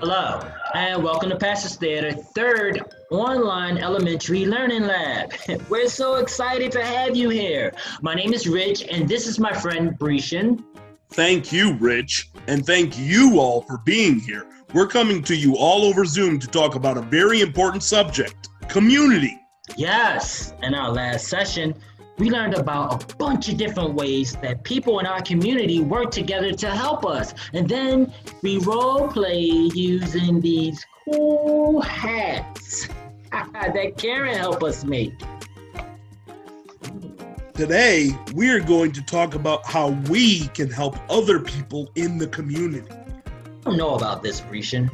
Hello, and welcome to Pastor's Theater, third online elementary learning lab. We're so excited to have you here. My name is Rich, and this is my friend Brescian. Thank you, Rich, and thank you all for being here. We're coming to you all over Zoom to talk about a very important subject, community. Yes, in our last session, we learned about a bunch of different ways that people in our community work together to help us. And then we role played using these cool hats that Karen helped us make. Today, we are going to talk about how we can help other people in the community. I don't know about this, Brescian.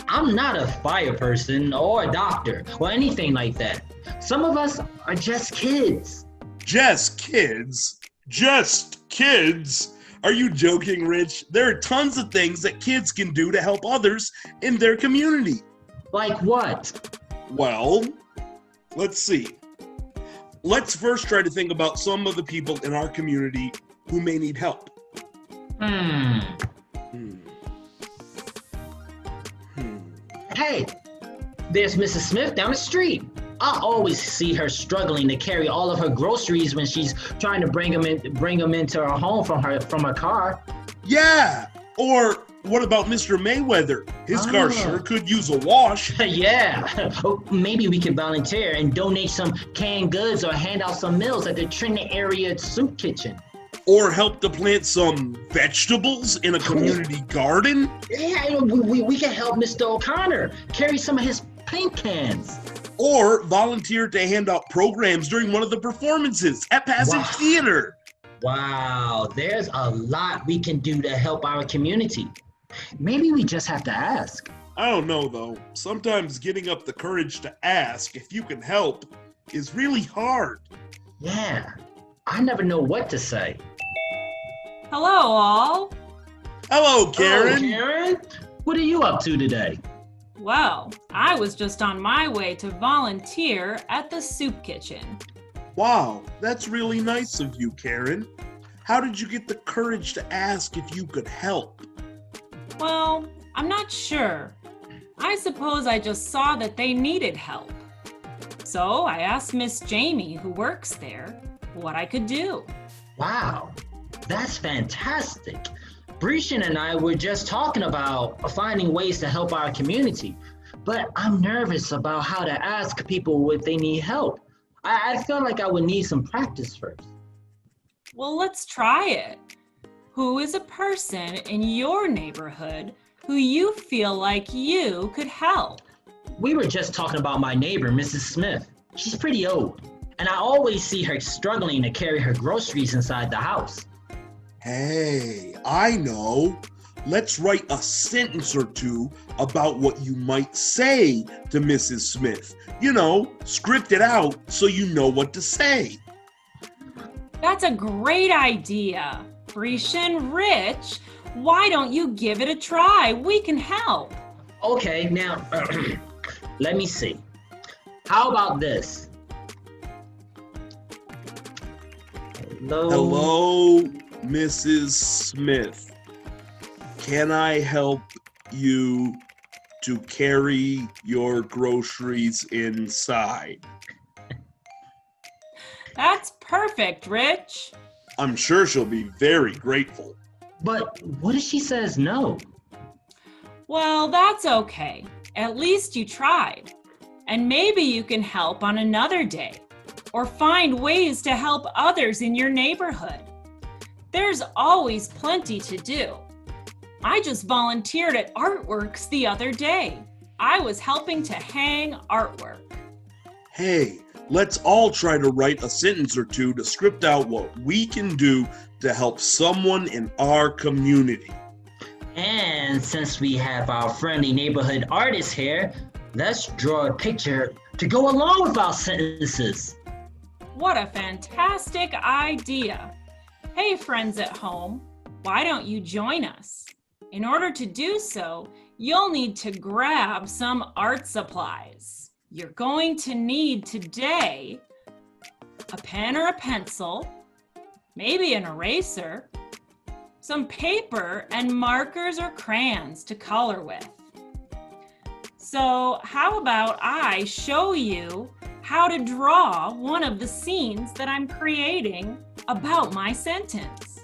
I'm not a fire person or a doctor or anything like that. Some of us are just kids. Just kids? Just kids? Are you joking, Rich? There are tons of things that kids can do to help others in their community. Like what? Well, let's see. Let's first try to think about some of the people in our community who may need help. Hey, there's Mrs. Smith down the street. I always see her struggling to carry all of her groceries when she's trying to bring them into her home from her car. Yeah, or what about Mr. Mayweather? His car sure could use a wash. Yeah, maybe we can volunteer and donate some canned goods or hand out some meals at the Trenton area soup kitchen. Or help to plant some vegetables in a community garden. Yeah, we can help Mr. O'Connor carry some of his paint cans. Or volunteer to hand out programs during one of the performances at Passage Theater. Wow, there's a lot we can do to help our community. Maybe we just have to ask. I don't know, though. Sometimes getting up the courage to ask if you can help is really hard. Yeah, I never know what to say. Hello, all. Hello, Karen. Hello, Karen. What are you up to today? Well, I was just on my way to volunteer at the soup kitchen. Wow, that's really nice of you, Karen. How did you get the courage to ask if you could help? Well, I'm not sure. I suppose I just saw that they needed help. So I asked Miss Jamie, who works there, what I could do. Wow, that's fantastic. Brescian and I were just talking about finding ways to help our community, but I'm nervous about how to ask people if they need help. I feel like I would need some practice first. Well, let's try it. Who is a person in your neighborhood who you feel like you could help? We were just talking about my neighbor, Mrs. Smith. She's pretty old, and I always see her struggling to carry her groceries inside the house. Hey, I know. Let's write a sentence or two about what you might say to Mrs. Smith. You know, script it out so you know what to say. That's a great idea. Brescian, Rich, why don't you give it a try? We can help. Okay, now, let me see. How about this? Hello, Mrs. Smith. Can I help you to carry your groceries inside? That's perfect, Rich. I'm sure she'll be very grateful. But what if she says no? Well, that's okay. At least you tried. And maybe you can help on another day or find ways to help others in your neighborhood. There's always plenty to do. I just volunteered at Artworks the other day. I was helping to hang artwork. Hey, let's all try to write a sentence or two to script out what we can do to help someone in our community. And since we have our friendly neighborhood artist here, let's draw a picture to go along with our sentences. What a fantastic idea. Hey, friends at home, why don't you join us? In order to do so, you'll need to grab some art supplies. You're going to need today a pen or a pencil, maybe an eraser, some paper and markers or crayons to color with. So how about I show you how to draw one of the scenes that I'm creating about my sentence?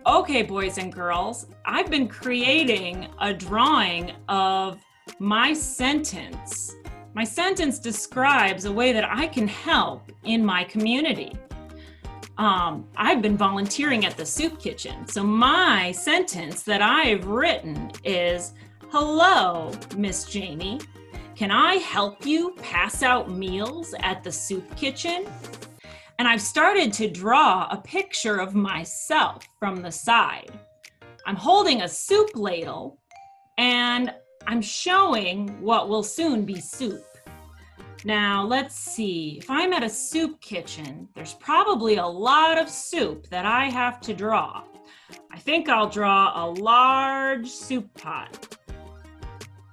Okay, boys and girls, I've been creating a drawing of my sentence. My sentence describes a way that I can help in my community. I've been volunteering at the soup kitchen. So my sentence that I've written is, "Hello, Miss Jamie. Can I help you pass out meals at the soup kitchen?" And I've started to draw a picture of myself from the side. I'm holding a soup ladle and I'm showing what will soon be soup. Now let's see, if I'm at a soup kitchen, there's probably a lot of soup that I have to draw. I think I'll draw a large soup pot.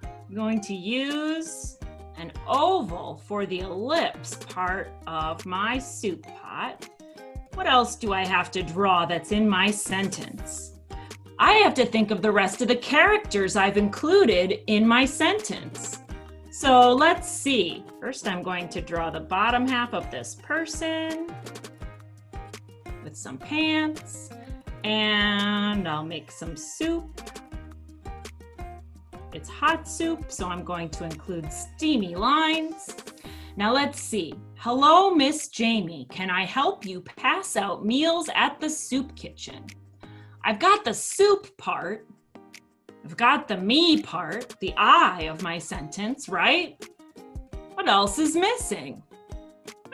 I'm going to use an oval for the ellipse part of my soup pot. What else do I have to draw that's in my sentence? I have to think of the rest of the characters I've included in my sentence. So let's see. First, I'm going to draw the bottom half of this person with some pants, and I'll make some soup. It's hot soup, so I'm going to include steamy lines. Now let's see. "Hello, Miss Jamie. Can I help you pass out meals at the soup kitchen?" I've got the soup part. I've got the me part, the I of my sentence, right? What else is missing?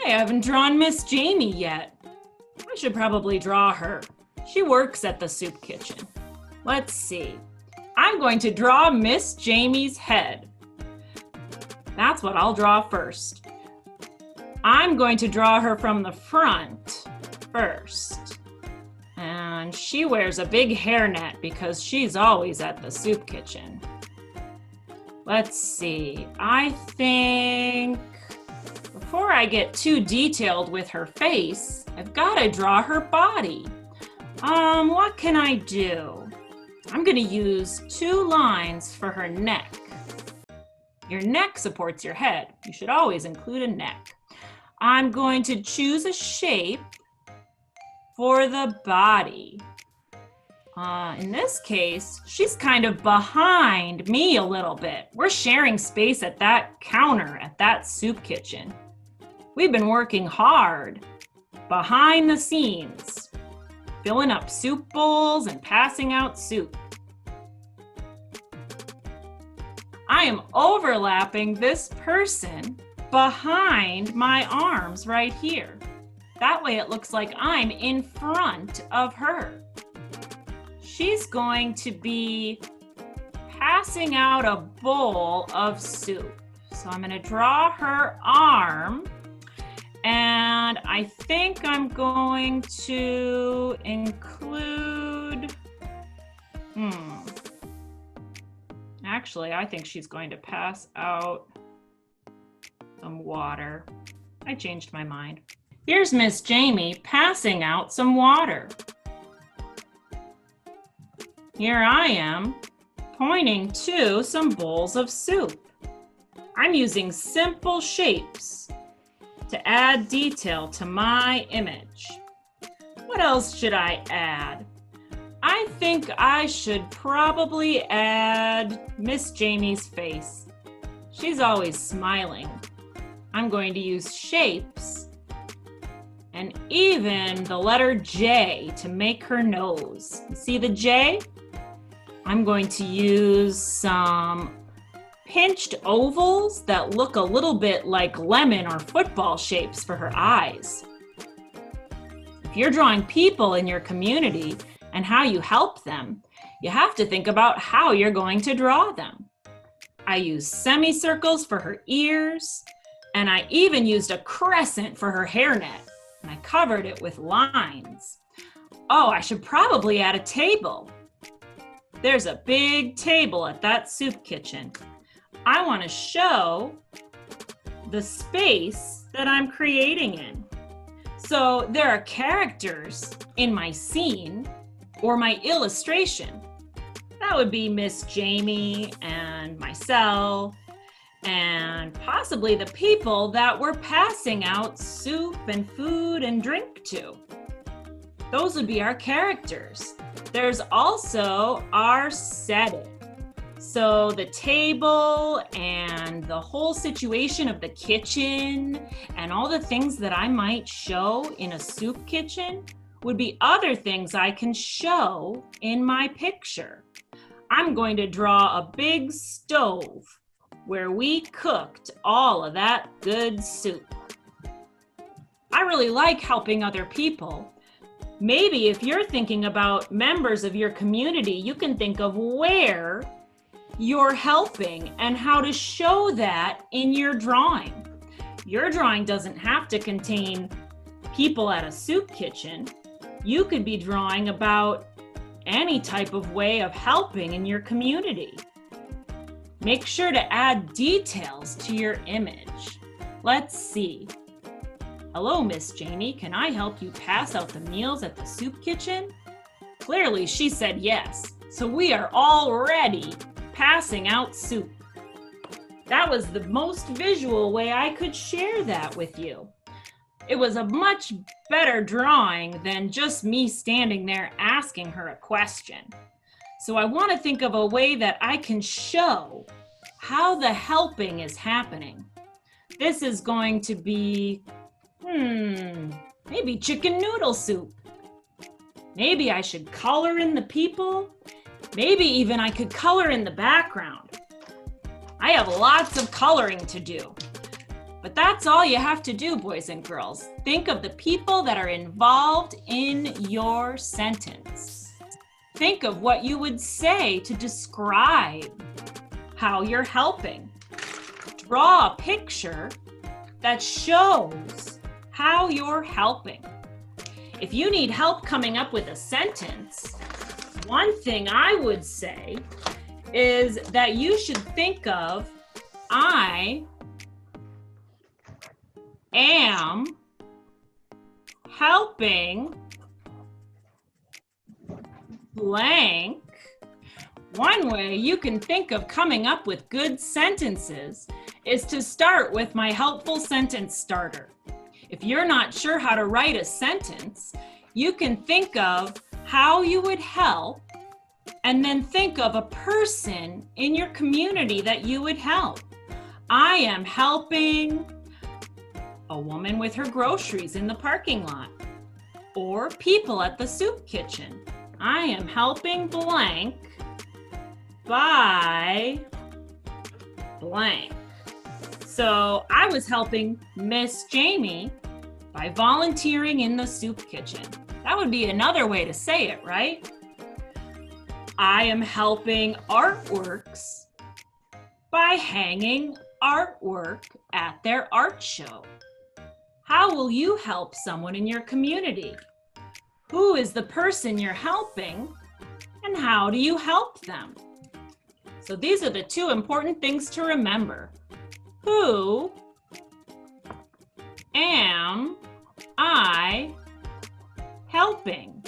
I haven't drawn Miss Jamie yet. I should probably draw her. She works at the soup kitchen. Let's see. I'm going to draw Miss Jamie's head. That's what I'll draw first. I'm going to draw her from the front first. And she wears a big hairnet because she's always at the soup kitchen. Let's see. I think before I get too detailed with her face, I've got to draw her body. What can I do? I'm going to use 2 lines for her neck. Your neck supports your head. You should always include a neck. I'm going to choose a shape for the body. In this case, she's kind of behind me a little bit. We're sharing space at that counter at that soup kitchen. We've been working hard behind the scenes, filling up soup bowls and passing out soup. I am overlapping this person behind my arms right here. That way it looks like I'm in front of her. She's going to be passing out a bowl of soup. So I'm going to draw her arm, and I think I'm going to include, actually, I think she's going to pass out some water. I changed my mind. Here's Miss Jamie passing out some water. Here I am pointing to some bowls of soup. I'm using simple shapes to add detail to my image. What else should I add? I think I should probably add Miss Jamie's face. She's always smiling. I'm going to use shapes and even the letter J to make her nose. You see the J? I'm going to use some pinched ovals that look a little bit like lemon or football shapes for her eyes. If you're drawing people in your community and how you help them, you have to think about how you're going to draw them. I used semicircles for her ears, and I even used a crescent for her hairnet, and I covered it with lines. Oh, I should probably add a table. There's a big table at that soup kitchen. I want to show the space that I'm creating in. So there are characters in my scene, or my illustration. That would be Miss Jamie and myself, and possibly the people that we're passing out soup and food and drink to. Those would be our characters. There's also our setting. So the table and the whole situation of the kitchen and all the things that I might show in a soup kitchen would be other things I can show in my picture. I'm going to draw a big stove where we cooked all of that good soup. I really like helping other people. Maybe if you're thinking about members of your community, you can think of where you're helping and how to show that in your drawing. Your drawing doesn't have to contain people at a soup kitchen. You could be drawing about any type of way of helping in your community. Make sure to add details to your image. Let's see. Hello, Miss Jamie. Can I help you pass out the meals at the soup kitchen? Clearly, she said yes. So we are already passing out soup. That was the most visual way I could share that with you. It was a much better drawing than just me standing there asking her a question. So I want to think of a way that I can show how the helping is happening. This is going to be, maybe chicken noodle soup. Maybe I should color in the people. Maybe even I could color in the background. I have lots of coloring to do. But that's all you have to do, boys and girls. Think of the people that are involved in your sentence. Think of what you would say to describe how you're helping. Draw a picture that shows how you're helping. If you need help coming up with a sentence, one thing I would say is that you should think of, I am helping blank. One way you can think of coming up with good sentences is to start with my helpful sentence starter. If you're not sure how to write a sentence, you can think of how you would help and then think of a person in your community that you would help. I am helping a woman with her groceries in the parking lot, or people at the soup kitchen. I am helping blank by blank. So I was helping Miss Jamie by volunteering in the soup kitchen. That would be another way to say it, right? I am helping artworks by hanging artwork at their art show. How will you help someone in your community? Who is the person you're helping, and how do you help them? So these are the two important things to remember. Who am I helping?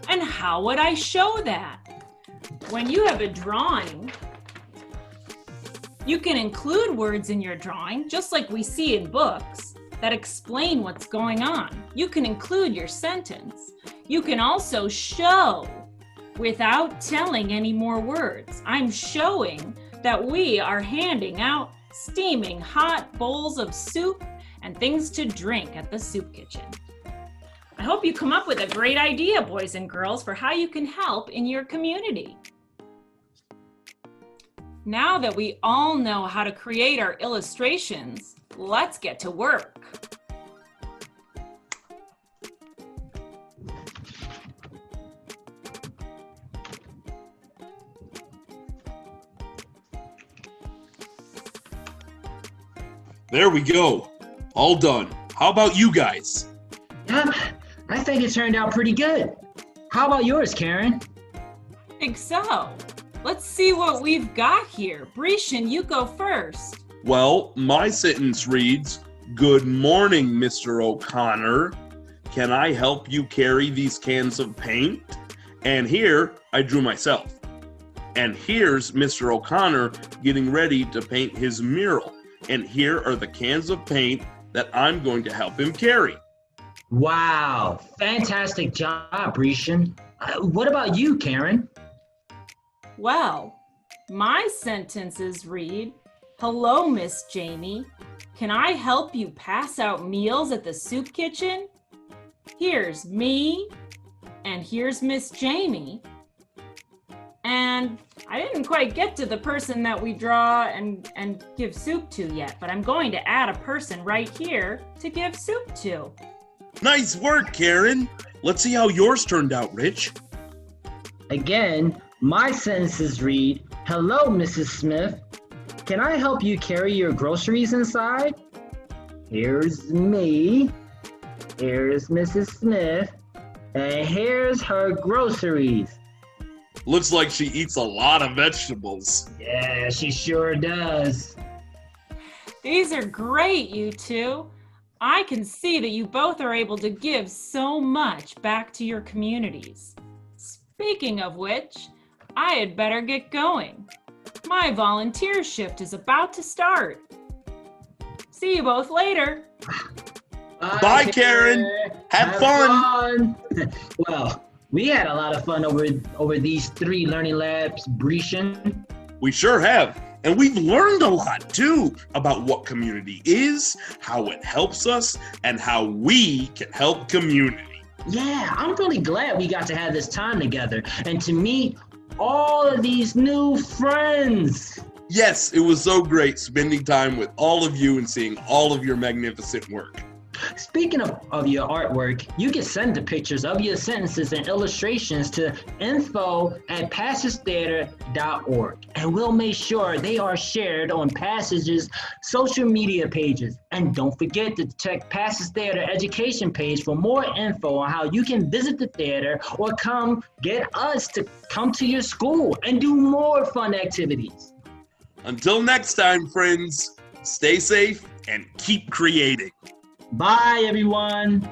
And how would I show that? When you have a drawing, you can include words in your drawing, just like we see in books, that explain what's going on. You can include your sentence. You can also show without telling any more words. I'm showing that we are handing out steaming hot bowls of soup and things to drink at the soup kitchen. I hope you come up with a great idea, boys and girls, for how you can help in your community. Now that we all know how to create our illustrations, let's get to work. There we go. All done. How about you guys? I think it turned out pretty good. How about yours, Karen? I think so. Let's see what we've got here. Brescian, you go first. Well, my sentence reads, "Good morning, Mr. O'Connor. can I help you carry these cans of paint? And here I drew myself. And here's Mr. O'Connor getting ready to paint his mural. And here are the cans of paint that I'm going to help him carry. Wow, fantastic job, Rishan. What about you, Karen? Well, my sentences read, "Hello, Miss Jamie. Can I help you pass out meals at the soup kitchen? Here's me, and here's Miss Jamie." And I didn't quite get to the person that we draw and give soup to yet, but I'm going to add a person right here to give soup to. Nice work, Karen. Let's see how yours turned out, Rich. Again, my sentences read, "Hello, Mrs. Smith. Can I help you carry your groceries inside? Here's me. Here's Mrs. Smith. And here's her groceries." Looks like she eats a lot of vegetables. Yeah, she sure does. These are great, you two. I can see that you both are able to give so much back to your communities. Speaking of which, I had better get going. My volunteer shift is about to start. See you both later. Bye, Karen. Have fun. Well, we had a lot of fun over these 3 learning labs, Rishan. We sure have. And we've learned a lot, too, about what community is, how it helps us, and how we can help community. Yeah, I'm really glad we got to have this time together and to meet all of these new friends. Yes, it was so great spending time with all of you and seeing all of your magnificent work. Speaking of your artwork, you can send the pictures of your sentences and illustrations to info@passagetheater.org, and we'll make sure they are shared on Passage's social media pages. And don't forget to check Passage Theater education page for more info on how you can visit the theater or come get us to come to your school and do more fun activities. Until next time, friends, stay safe and keep creating. Bye, everyone.